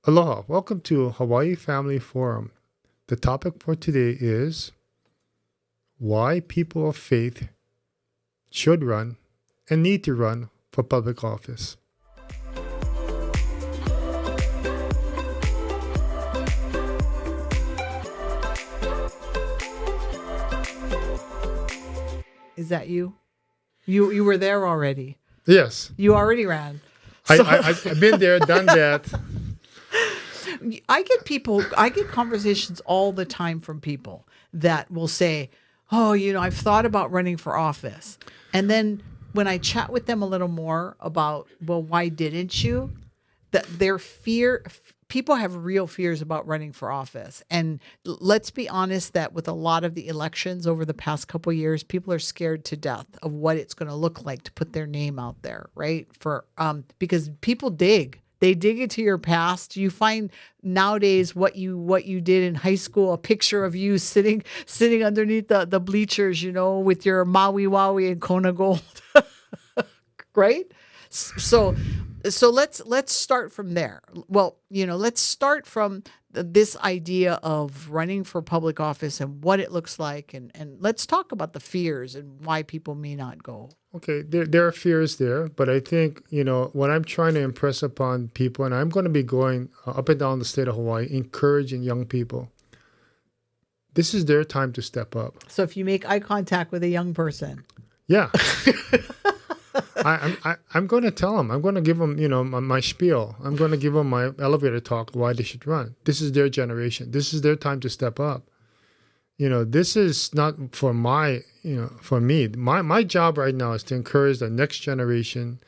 Aloha. Welcome to Hawaii Family Forum. The topic for today is why people of faith should run and need to run for public office. Is that you? You were there already. Yes. You already ran. I've been there, done that. I get conversations all the time from people that will say, oh, I've thought about running for office. And then when I chat with them a little more about, well, why didn't you? Their fear, people have real fears about running for office. And let's be honest that with a lot of the elections over the past couple of years, people are scared to death of what it's going to look like to put their name out there, right? Because people dig. They dig into your past. You find nowadays what you did in high school, a picture of you sitting underneath the bleachers, with your Maui Waui and Kona Gold. Right? So let's start from there. Well, let's start from this idea of running for public office and what it looks like, and let's talk about the fears and why people may not go. Okay, there are fears there, but I think, what I'm trying to impress upon people, and I'm going to be going up and down the state of Hawaii, encouraging young people. This is their time to step up. So if you make eye contact with a young person. Yeah. I'm going to tell them. I'm going to give them, my spiel. I'm going to give them my elevator talk why they should run. This is their generation. This is their time to step up. This is not for for me. My job right now is to encourage the next generation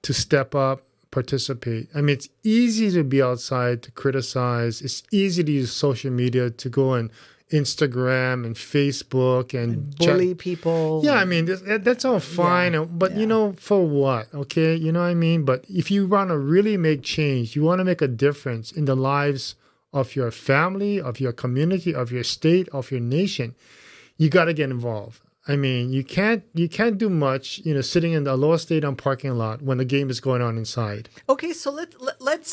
to step up, participate. I mean, it's easy to be outside to criticize. It's easy to use social media to go and Instagram and Facebook and bully people. Yeah, I mean, that's all fine. Yeah, but, for what? Okay, you know what I mean? But if you want to really make change, you want to make a difference in the lives of your family, of your community, of your state, of your nation, you got to get involved. I mean, you can't do much, sitting in the Aloha Stadium parking lot when the game is going on inside. Okay, so let's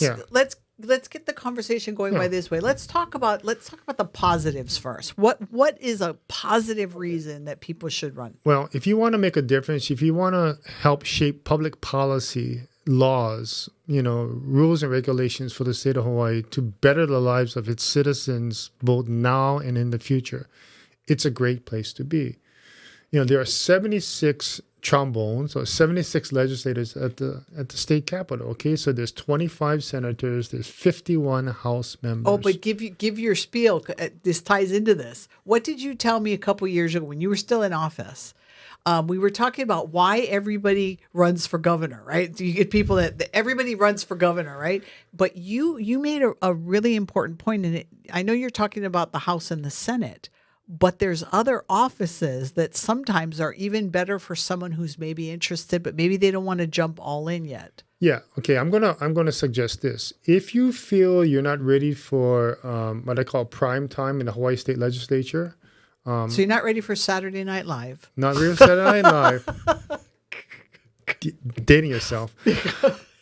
get the conversation going by this way. Let's talk about the positives first. What is a positive reason that people should run? Well, if you want to make a difference, if you want to help shape public policy, laws, rules and regulations for the state of Hawaii to better the lives of its citizens both now and in the future, it's a great place to be. There are 76 trombones or 76 legislators at the state capitol. Okay, so there's 25 senators, there's 51 House members. Oh, but give your spiel. This ties into this. What did you tell me a couple years ago when you were still in office? We were talking about why everybody runs for governor, right? You get people that everybody runs for governor, right? But you made a really important point in it. I know you're talking about the House and the Senate, but there's other offices that sometimes are even better for someone who's maybe interested, but maybe they don't want to jump all in yet. Yeah. Okay. I'm gonna suggest this. If you feel you're not ready for what I call prime time in the Hawaii State Legislature. So you're not ready for Saturday Night Live? Not ready for Saturday Night Live. Dating yourself.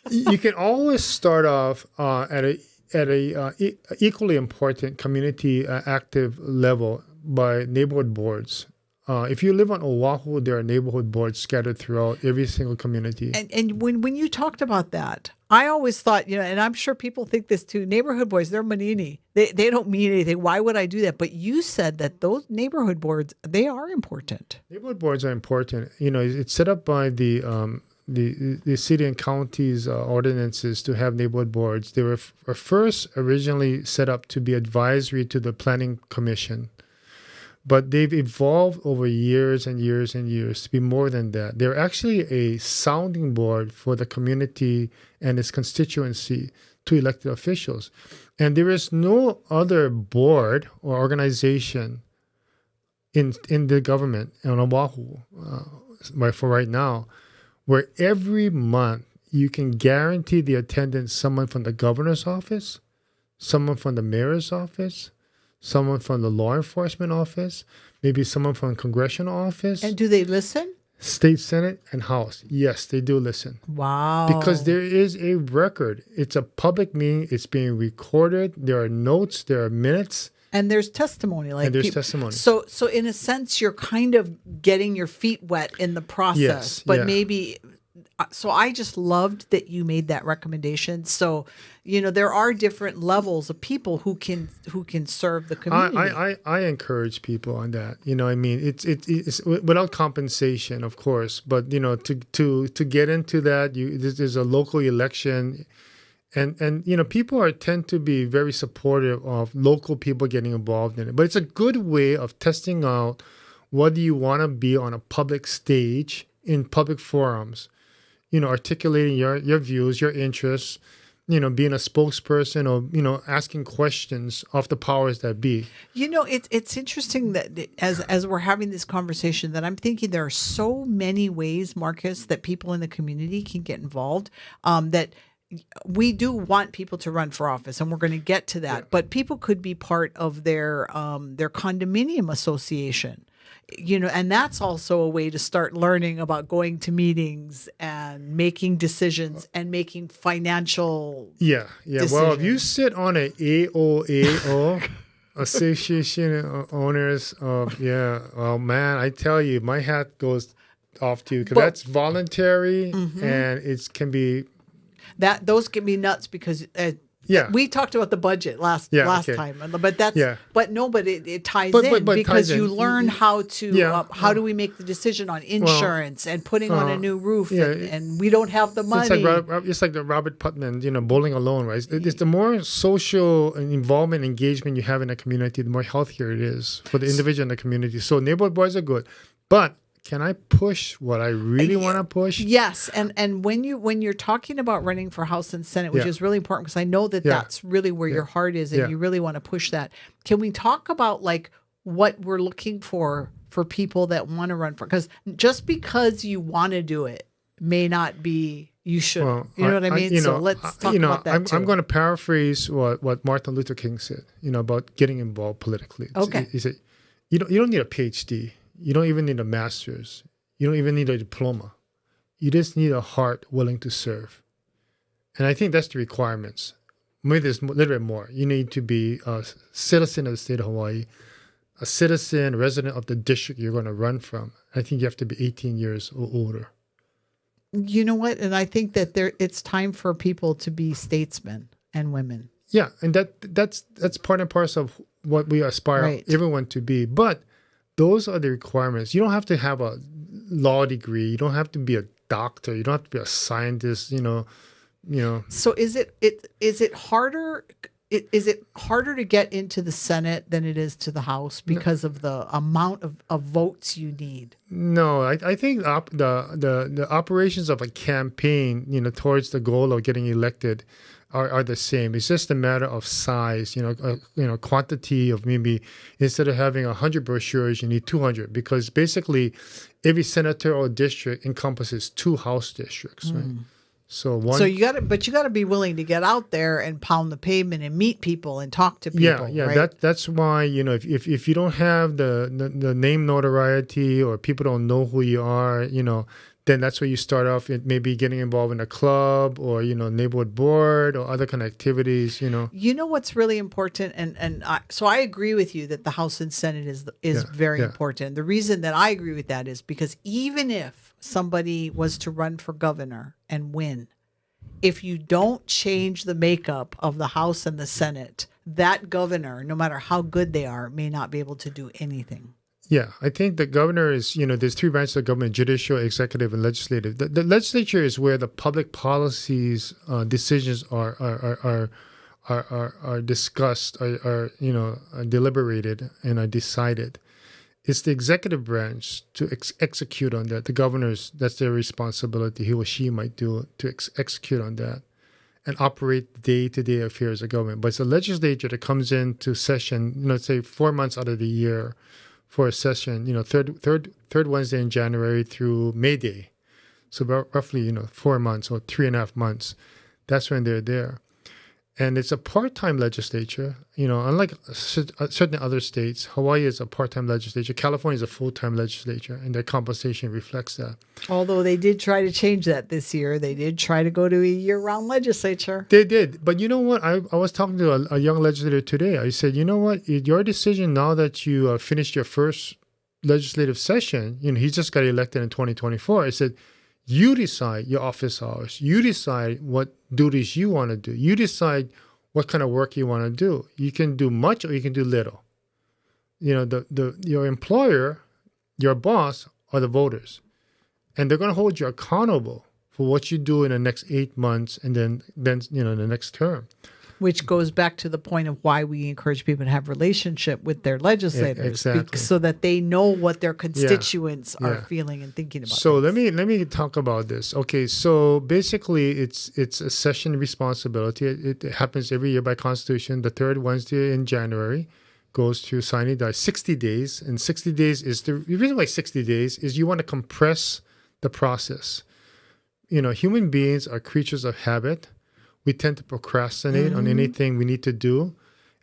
You can always start off at a equally important community active level by neighborhood boards. If you live on Oahu, there are neighborhood boards scattered throughout every single community. And when you talked about that, I always thought, and I'm sure people think this too, neighborhood boards, they're manini. They don't mean anything. Why would I do that? But you said that those neighborhood boards, they are important. Neighborhood boards are important. It's set up by the city and county's ordinances to have neighborhood boards. They were first originally set up to be advisory to the planning commission. But they've evolved over years and years and years to be more than that. They're actually a sounding board for the community and its constituency to elected officials. And there is no other board or organization in the government on Oahu for right now where every month you can guarantee the attendance someone from the governor's office, someone from the mayor's office, someone from the law enforcement office, maybe someone from the congressional office. And do they listen? State Senate and House, yes, they do listen. Wow. Because there is a record. It's a public meeting. It's being recorded. There are notes. There are minutes. And there's testimony. And there's testimony. So in a sense, you're kind of getting your feet wet in the process. Yes, but yeah. maybe... So I just loved that you made that recommendation. So, there are different levels of people who can serve the community. I encourage people on that. I mean, it's without compensation, of course, but to get into that, there's a local election, and people tend to be very supportive of local people getting involved in it. But it's a good way of testing out whether you want to be on a public stage in public forums. Articulating your views, your interests, being a spokesperson or, asking questions of the powers that be. It's interesting that as we're having this conversation that I'm thinking there are so many ways, Marcus, that people in the community can get involved, that we do want people to run for office, and we're going to get to that. Yeah. But people could be part of their condominium association. And that's also a way to start learning about going to meetings and making decisions and making financial decisions. Well, if you sit on an AOAO, Association of Owners of, well, man, I tell you, my hat goes off to you because that's voluntary, and it can be... Those can be nuts because... we talked about the budget last time, but that's it ties in because you learn how to how do we make the decision on insurance and putting on a new roof, and we don't have the money. It's like the Robert Putnam, bowling alone, right? It's the more social involvement, engagement you have in a community, the more healthier it is for the individual and the community. So neighborhood boards are good, but can I push what I really want to push? Yes, and when you're talking about running for House and Senate, which is really important because I know that that's really where your heart is, and you really want to push that. Can we talk about what we're looking for people that want to run for? Because just because you want to do it may not be you should. Well, you know what I mean? So let's talk about that too. I'm going to paraphrase what Martin Luther King said. About getting involved politically. Okay. He said, you don't need a PhD. You don't even need a master's. You don't even need a diploma. You just need a heart willing to serve. And I think that's the requirements. Maybe there's a little bit more. You need to be a citizen of the state of Hawaii, a citizen, a resident of the district you're going to run from. I think you have to be 18 years or older. You know what? And I think that it's time for people to be statesmen and women. Yeah, and that's part and parcel of what we aspire everyone to be. But those are the requirements. You don't have to have a law degree. You don't have to be a doctor. You don't have to be a scientist. So is it harder? Is it harder to get into the Senate than it is to the House because of the amount of votes you need? No, I think the operations of a campaign, towards the goal of getting elected, are the same. It's just a matter of size, quantity of maybe instead of having 100 brochures, you need 200 because basically every senator or district encompasses 2 House districts, right? So you got to be willing to get out there and pound the pavement and meet people and talk to people. Yeah. Right? That's why if you don't have the name notoriety or people don't know who you are, then that's where you start off maybe getting involved in a club or, neighborhood board or other kind of activities, You know what's really important? So I agree with you that the House and Senate is very important. The reason that I agree with that is because even if somebody was to run for governor and win, if you don't change the makeup of the House and the Senate, that governor, no matter how good they are, may not be able to do anything. Yeah, I think the governor is, there's 3 branches of government: judicial, executive, and legislative. The legislature is where the public policies decisions are discussed, are deliberated and are decided. It's the executive branch to execute on that. The governors, that's their responsibility. He or she might do to execute on that and operate day-to-day affairs of government. But it's the legislature that comes into session, say 4 months out of the year, for a session, third Wednesday in January through May Day. So about roughly, 4 months or 3.5 months. That's when they're there. And it's a part-time legislature. Unlike certain other states, Hawaii is a part-time legislature. California is a full-time legislature, and their compensation reflects that. Although they did try to change that this year. They did try to go to a year-round legislature. They did. But you know what? I was talking to a young legislator today. I said, you know what? Your decision now that you finished your first legislative session, he just got elected in 2024. I said, you decide your office hours. You decide what duties you want to do. You decide what kind of work you want to do. You can do much or you can do little. Your employer, your boss are the voters. And they're going to hold you accountable for what you do in the next 8 months and then the next term. Which goes back to the point of why we encourage people to have relationship with their legislators, exactly. So that they know what their constituents are feeling and thinking about. So let me talk about this. Okay, so basically it's a session responsibility. It happens every year by Constitution. The third Wednesday in January goes to sine die, 60 days. And 60 days is the reason why 60 days is you want to compress the process. Human beings are creatures of habit. We tend to procrastinate on anything we need to do,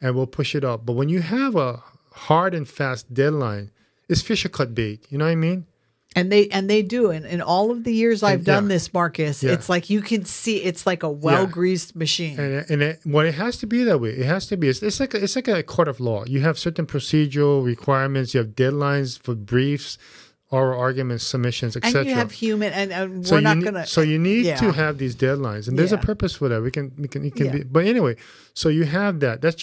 and we'll push it up. But when you have a hard and fast deadline, it's fish or cut bait. You know what I mean? And they do. And in all of the years I've done this, Marcus, it's like you can see it's like a well-greased machine. And it has to be that way. It has to be. It's like a court of law. You have certain procedural requirements. You have deadlines for briefs, oral arguments, submissions, etc. And you have human, and we're not going to. So you need to have these deadlines, and there's a purpose for that. We can be. But anyway, so you have that. That's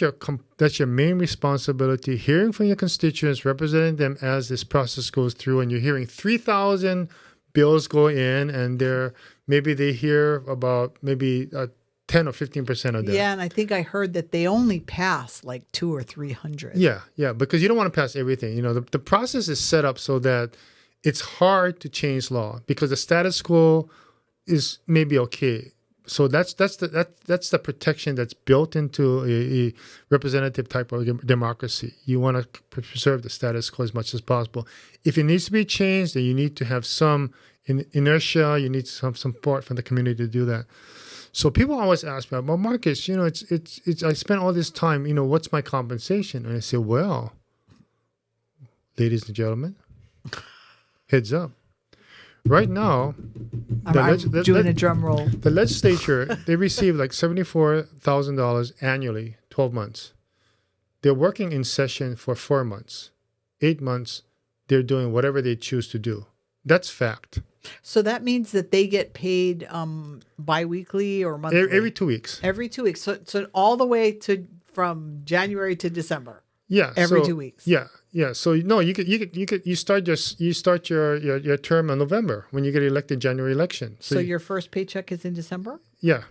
your main responsibility. Hearing from your constituents, representing them as this process goes through, and you're hearing 3,000 bills go in, and they hear about maybe 10 or 15% of them. Yeah, and I think I heard that they only pass like 200 or 300. Yeah, because you don't want to pass everything. The process is set up so that it's hard to change law because the status quo is maybe okay. So that's the protection that's built into a representative type of democracy. You want to preserve the status quo as much as possible. If it needs to be changed, then you need to have some inertia. You need some support from the community to do that. So people always ask me, well, Marcus, it's I spent all this time, what's my compensation? And I say, well, ladies and gentlemen, heads up. Right now, I'm doing a drum roll. The legislature, they receive like $74,000 annually, 12 months. They're working in session for 4 months. 8 months, they're doing whatever they choose to do. That's fact. So that means that they get paid biweekly or monthly? Every 2 weeks. Every 2 weeks. So all the way from January to December. Yeah. Every 2 weeks. Yeah. So no, you start your term in November when you get elected January election. So your first paycheck is in December? Yeah.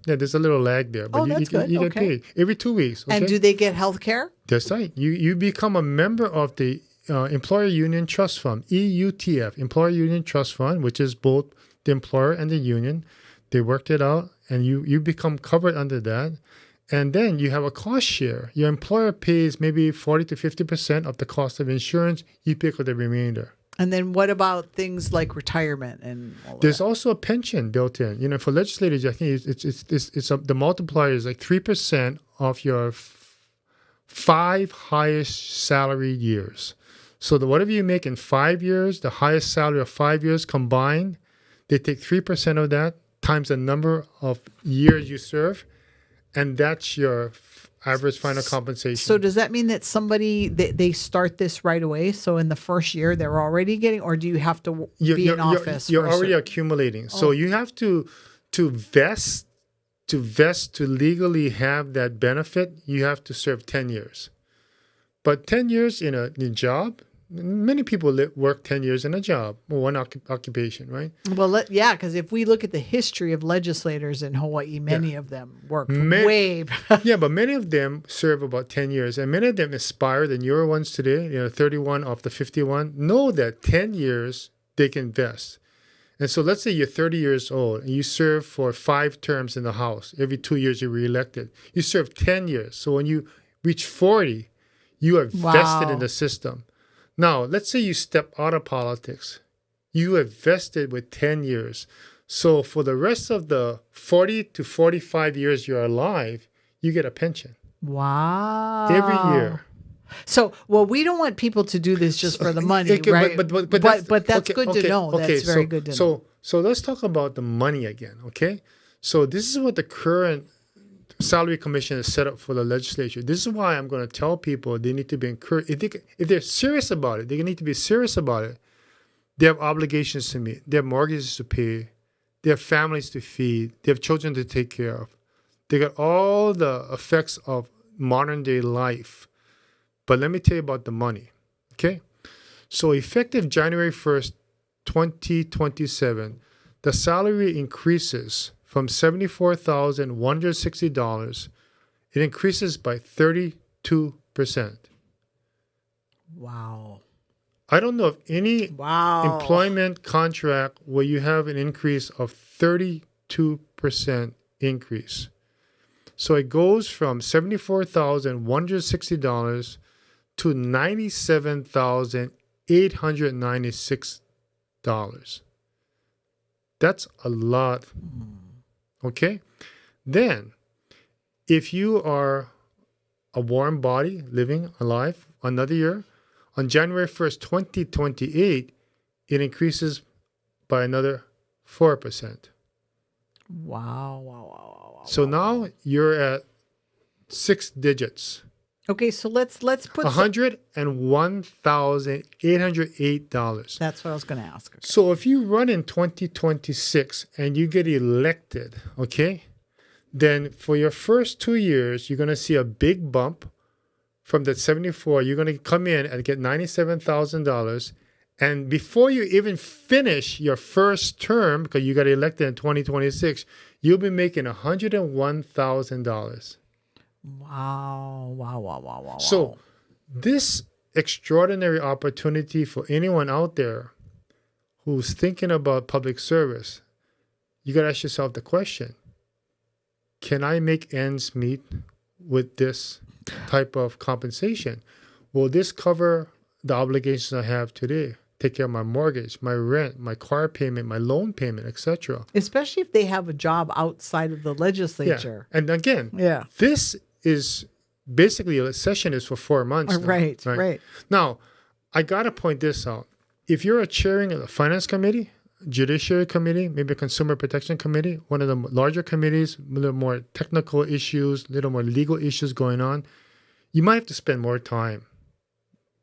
There's a little lag there, but that's good. You get paid every 2 weeks. Okay? And do they get health care? That's right. You become a member of the Employer Union Trust Fund, EUTF, Employer Union Trust Fund, which is both the employer and the union. They worked it out, and you become covered under that. And then you have a cost share. Your employer pays maybe 40 to 50% of the cost of insurance. You pick up the remainder. And then what about things like retirement and all There's that? also a pension built in. For legislators, I think the multiplier is like 3% of your 5 highest salaried years. So whatever you make in 5 years, the highest salary of 5 years combined, they take 3% of that times the number of years you serve, and that's your average final compensation. So does that mean that somebody, they start this right away? So in the first year, they're already getting, or do you have to be in office? You're already accumulating. So you have to vest to legally have that benefit. You have to serve 10 years. But 10 years in a job, many people work 10 years in a job or one occupation, right? Well, because if we look at the history of legislators in Hawaii, many of them worked way. Yeah, but many of them serve about 10 years. And many of them aspire, the newer ones today, 31 of the 51, know that 10 years they can vest. And so let's say you're 30 years old and you serve for 5 terms in the House. Every 2 years you're reelected. You serve 10 years. So when you reach 40, you are vested in the system. Now, let's say you step out of politics. You have vested with 10 years. So for the rest of the 40 to 45 years you're alive, you get a pension Wow. every year. So, well, we don't want people to do this just for the money, Okay, right? but that's okay, good okay, to know. okay, That's very good to know. So let's talk about the money again, okay? So this is what the current salary commission is set up for the legislature. This is why I'm going to tell people they need to be encouraged. If they're serious about it, they need to be serious about it. They have obligations to meet. They have mortgages to pay. They have families to feed. They have children to take care of. They got all the effects of modern day life. But let me tell you about the money, okay? So effective January 1st, 2027, the salary increases from $74,160. It increases by 32%. Wow. I don't know of any Wow. employment contract where you have an increase of 32% increase. So it goes from $74,160 to $97,896. That's a lot. Okay? Then, if you are a warm body living alive another year, on January 1st, 2028, it increases by another 4%. Wow. So now you're at 6 digits. Okay, so let's put $101,808. That's what I was going to ask. Okay. So if you run in 2026 and you get elected, okay, then for your first 2 years, you're going to see a big bump from that 74. You're going to come in and get $97,000. And before you even finish your first term, because you got elected in 2026, you'll be making $101,000. Wow. So this extraordinary opportunity for anyone out there who's thinking about public service, you got to ask yourself the question, can I make ends meet with this type of compensation? Will this cover the obligations I have today? Take care of my mortgage, my rent, my car payment, my loan payment, etc. Especially if they have a job outside of the legislature. Yeah. And again, this is basically a session is for 4 months now, right. Now, I got to point this out. If you're a chairing of the finance committee, judiciary committee, maybe a consumer protection committee, one of the larger committees, a little more technical issues, a little more legal issues going on, you might have to spend more time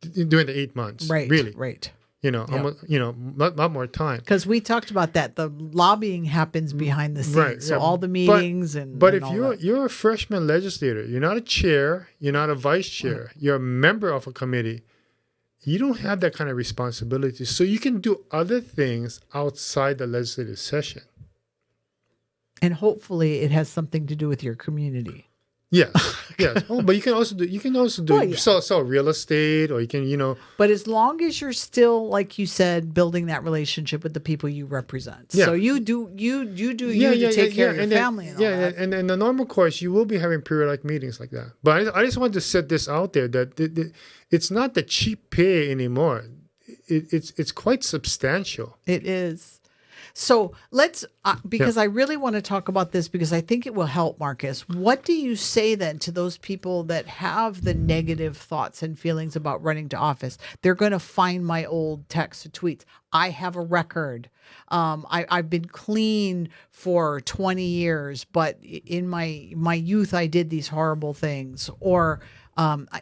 during the 8 months. Right. Really. Right. Almost, lot more time. Because we talked about that. The lobbying happens behind the scenes. Right, So all the meetings But and if you're a freshman legislator, you're not a chair, you're not a vice chair, you're a member of a committee, you don't have that kind of responsibility. So you can do other things outside the legislative session. And hopefully it has something to do with your community. Yes. Oh, but you can also do sell real estate, or you can, But as long as you're still, like you said, building that relationship with the people you represent. Yeah. So you do to take care of your family and all that. And in the normal course, you will be having periodic meetings like that. But I just wanted to set this out there that it's not the cheap pay anymore. It's quite substantial. It is. So let's, because I really want to talk about this because I think it will help, Marcus. What do you say then to those people that have the negative thoughts and feelings about running to office? They're going to find my old texts or tweets. I have a record. I've been clean for 20 years, but in my youth, I did these horrible things. Or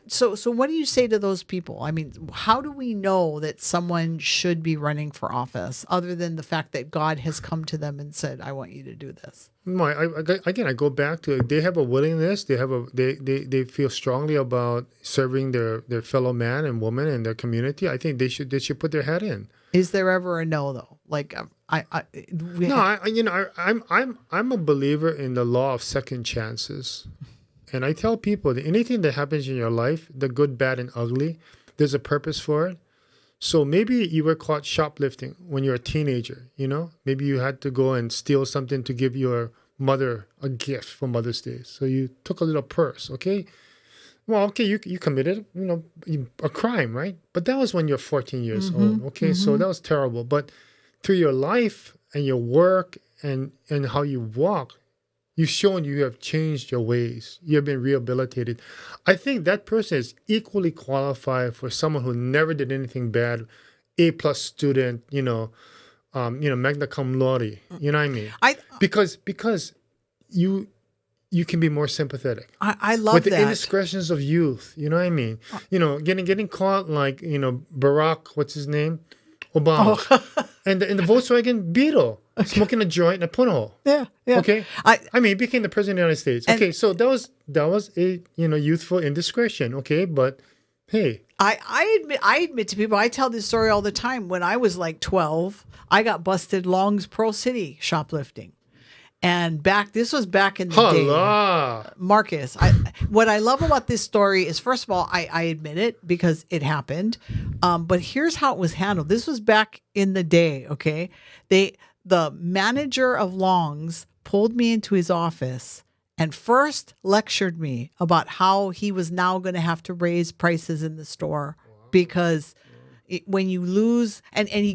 so what do you say to those people? I mean, how do we know that someone should be running for office other than the fact that God has come to them and said, I want you to do this? I go back to, they have a willingness. They feel strongly about serving their fellow man and woman in their community. I think they should put their head in. Is there ever a no though? Like I'm a believer in the law of second chances. And I tell people that anything that happens in your life, the good, bad, and ugly, there's a purpose for it. So maybe you were caught shoplifting when you're a teenager, Maybe you had to go and steal something to give your mother a gift for Mother's Day. So you took a little purse, okay? Well, okay, you committed, a crime, right? But that was when you're 14 years old, okay? So that was terrible. But through your life and your work and how you walk, You've shown you have changed your ways. You have been rehabilitated. I think that person is equally qualified for someone who never did anything bad, A+ student, magna cum laude. You know what I mean? Because you can be more sympathetic. I love with the that. indiscretions of youth. You know what I mean? Getting caught like Barack, what's his name, Obama, and the Volkswagen Beetle smoking a joint in a punhole. Yeah. Okay. I mean, he became the president of the United States. Okay, so that was a youthful indiscretion. Okay, but hey. I admit to people, I tell this story all the time. When I was like 12, I got busted Long's Pearl City shoplifting. And this was back in the day. Marcus, what I love about this story is, first of all, I admit it because it happened. But here's how it was handled. This was back in the day, okay? The manager of Long's pulled me into his office and first lectured me about how he was now going to have to raise prices in the store because when you lose,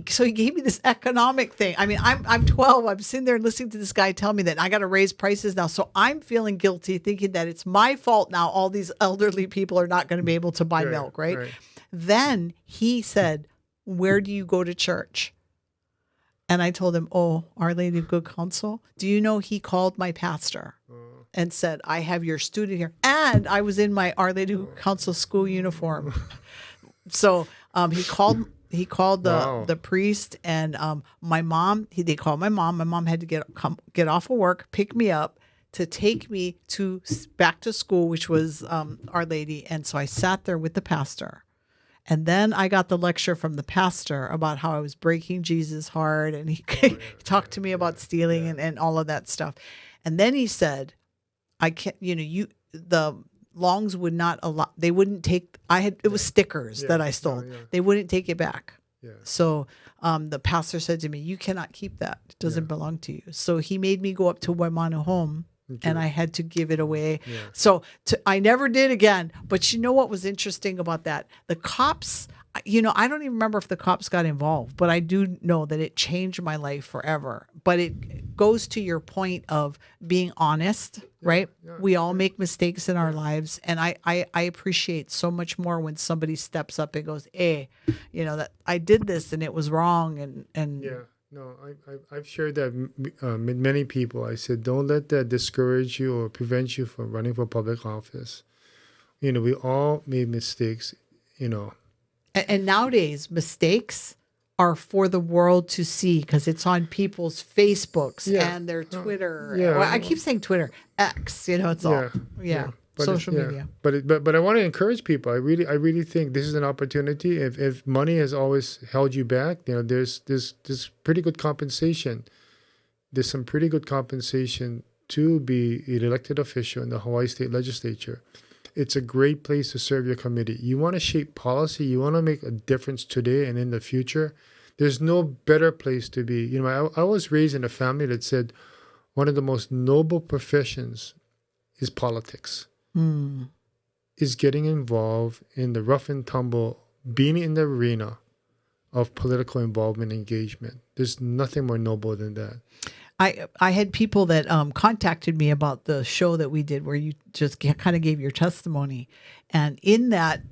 so he gave me this economic thing. I mean, I'm 12. I'm sitting there listening to this guy tell me that I got to raise prices now. So I'm feeling guilty, thinking that it's my fault now. All these elderly people are not going to be able to buy milk, right? Then he said, "Where do you go to church?" And I told him, "Oh, Our Lady of Good Counsel." Do you know he called my pastor and said, "I have your student here," and I was in my Our Lady of Good Counsel school uniform. So he called the priest and my mom. They called my mom. My mom had to get off of work, pick me up to take me back to school, which was Our Lady. And so I sat there with the pastor. And then I got the lecture from the pastor about how I was breaking Jesus' heart. And he talked to me about stealing and all of that stuff. And then he said, "I can't, the Longs would not allow, they wouldn't take, it was stickers that I stole. They wouldn't take it back." So the pastor said to me, "You cannot keep that. It doesn't belong to you." So he made me go up to Waimanu home and I had to give it away. So I never did again. But you know what was interesting about that? The cops, I don't even remember if the cops got involved, but I do know that it changed my life forever. But it goes to your point of being honest, right? We all make mistakes in our lives. And I appreciate so much more when somebody steps up and goes, "Hey, that I did this and it was wrong." And yeah. No, I've shared that with many people. I said, don't let that discourage you or prevent you from running for public office. We all made mistakes, And nowadays, mistakes are for the world to see because it's on people's Facebooks and their Twitter. Well, I keep saying Twitter, X. It's all social media. But I want to encourage people. I really think this is an opportunity. If money has always held you back, there's pretty good compensation. There's some pretty good compensation to be an elected official in the Hawaii State Legislature. It's a great place to serve your committee. You want to shape policy. You want to make a difference today and in the future. There's no better place to be. I was raised in a family that said one of the most noble professions is politics. Is getting involved in the rough and tumble, being in the arena of political involvement and engagement. There's nothing more noble than that. I had people that contacted me about the show that we did where you just kind of gave your testimony. And in that,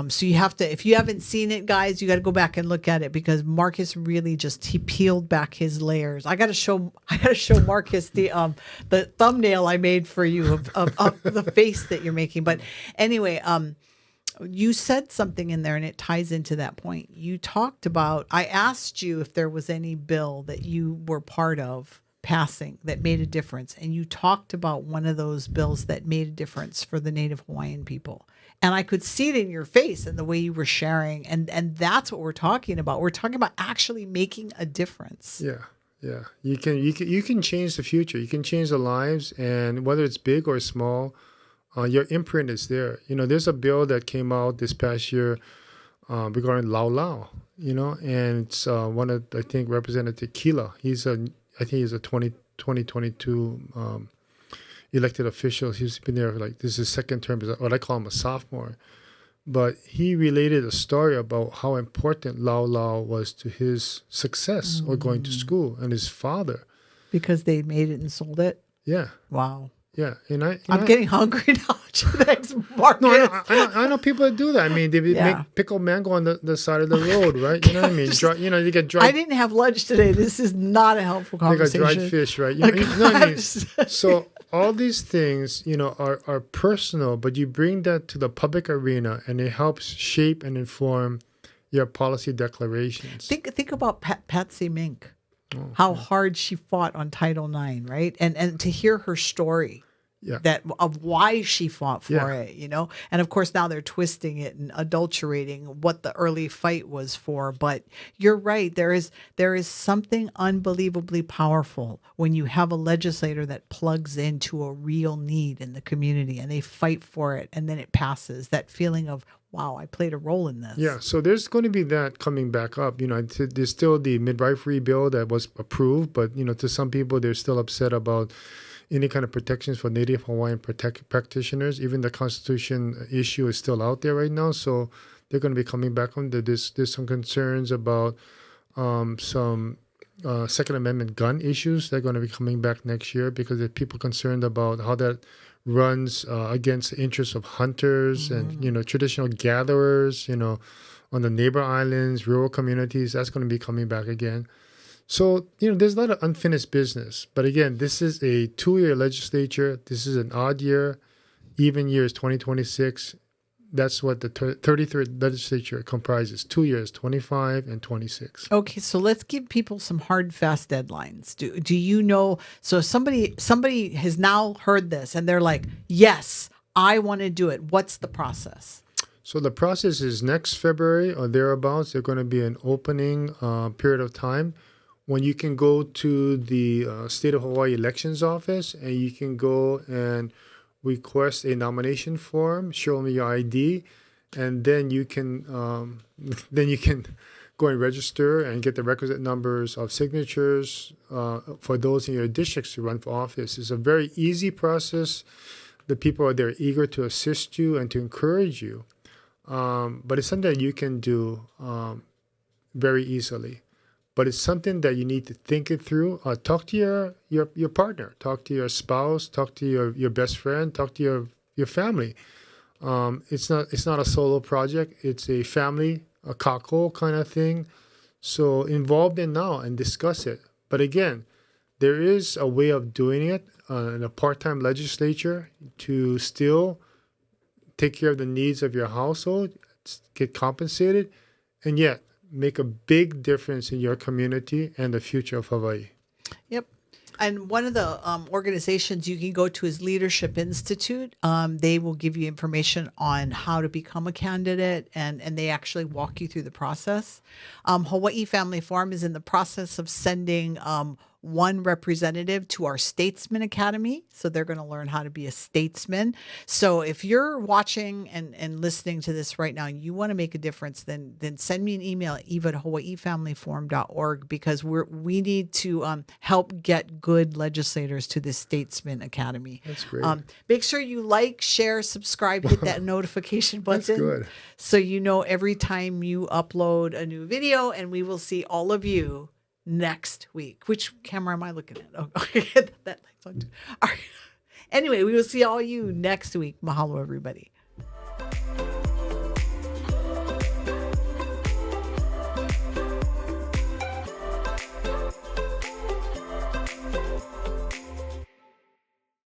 so you have to, if you haven't seen it, guys, you got to go back and look at it because Marcus really he peeled back his layers. I got to show Marcus the thumbnail I made for you of the face that you're making. But anyway, you said something in there and it ties into that point. You talked about, I asked you if there was any bill that you were part of passing that made a difference. And you talked about one of those bills that made a difference for the Native Hawaiian people. And I could see it in your face and the way you were sharing. And that's what we're talking about. We're talking about actually making a difference. Yeah. You can change the future. You can change the lives. And whether it's big or small, your imprint is there. There's a bill that came out this past year regarding Lau Lau, and it's one of, I think, Representative Kila. I think he's a 2022 elected official. He's been there this is his second term. What I call him a sophomore. But he related a story about how important Lau Lau was to his success or going to school and his father. Because they made it and sold it? Yeah. Wow. Yeah. I'm getting hungry now. Thanks, Marcus. No, I know people that do that. I mean, they Yeah. make pickled mango on the side of the road, right? You know what I mean? You get dried. I didn't have lunch today. This is not a helpful They got conversation. dried fish, right? You know what I mean? So all these things, are personal, but you bring that to the public arena, and it helps shape and inform your policy declarations. Think about Patsy Mink, how hard she fought on Title IX, right? And to hear her story. Yeah. Of why she fought for Yeah. it, and of course now they're twisting it and adulterating what the early fight was for. But you're right, there is something unbelievably powerful when you have a legislator that plugs into a real need in the community and they fight for it and then it passes. That feeling of, wow, I played a role in this. Yeah, so there's going to be that coming back up. There's still the midwifery bill that was approved, but to some people they're still upset about any kind of protections for Native Hawaiian practitioners. Even the Constitution issue is still out there right now, so they're going to be coming back on. There's some concerns about some Second Amendment gun issues. They're going to be coming back next year because there are people concerned about how that runs against the interests of hunters and traditional gatherers. On the neighbor islands, rural communities. That's going to be coming back again. So, there's a lot of unfinished business. But again, this is a 2-year legislature. This is an odd year. Even year is 2026. That's what the 33rd legislature comprises. 2 years, 25 and 26. Okay, so let's give people some hard, fast deadlines. Do you know? So somebody has now heard this and they're like, yes, I want to do it. What's the process? So the process is next February or thereabouts. There's going to be an opening period of time when you can go to the State of Hawaii Elections Office and you can go and request a nomination form, show me your ID, and then you can go and register and get the requisite numbers of signatures for those in your districts to run for office. It's a very easy process. The people are there eager to assist you and to encourage you. But it's something that you can do very easily. But it's something that you need to think it through. Talk to your partner, talk to your spouse, talk to your best friend, talk to your family. It's not a solo project. It's a family, a kako kind of thing. So involve them now and discuss it. But again, there is a way of doing it in a part-time legislature to still take care of the needs of your household, get compensated, and yet make a big difference in your community and the future of Hawaii. Yep. And one of the organizations you can go to is Leadership Institute. They will give you information on how to become a candidate, and they actually walk you through the process. Hawaii Family Forum is in the process of sending one representative to our Statesman Academy. So they're going to learn how to be a statesman. So if you're watching and listening to this right now, and you want to make a difference, then send me an email at eva@hawaiifamilyforum.org, because we need to help get good legislators to the Statesman Academy. That's great. Make sure you like, share, subscribe, hit that notification button. That's good. So you know every time you upload a new video, and we will see all of you next week. Which camera am I looking at? Oh, okay. That light's on too. All right. Anyway, we will see all you next week. Mahalo, everybody.